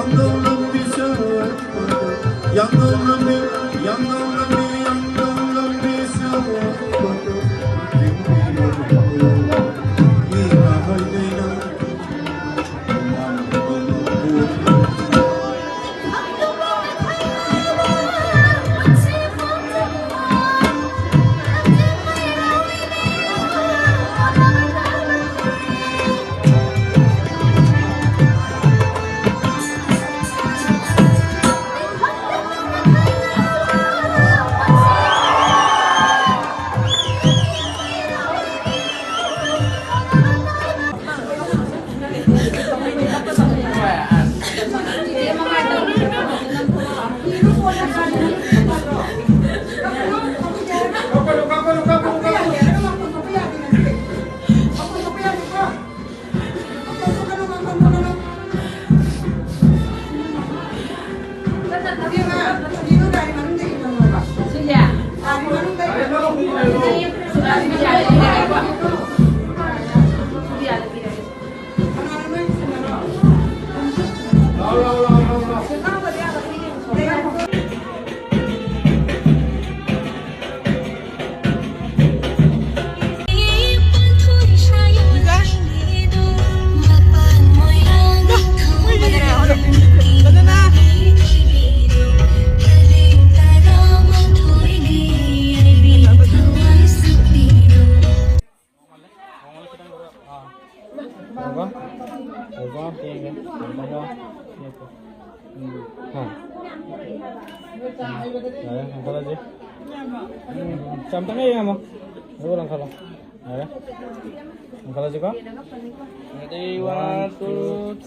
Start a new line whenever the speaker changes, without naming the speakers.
Yangılım bir söğüt budur. Yangılım bir söğüt budur. Yine haydeyna.
Apa? Apa? Tinggal. Apa? Hah. Ayo, angkat aja. Campurnya ya, Mo. Ulang kalau. Ayo. Angkat aja kok. Ready, 1, 2, 3.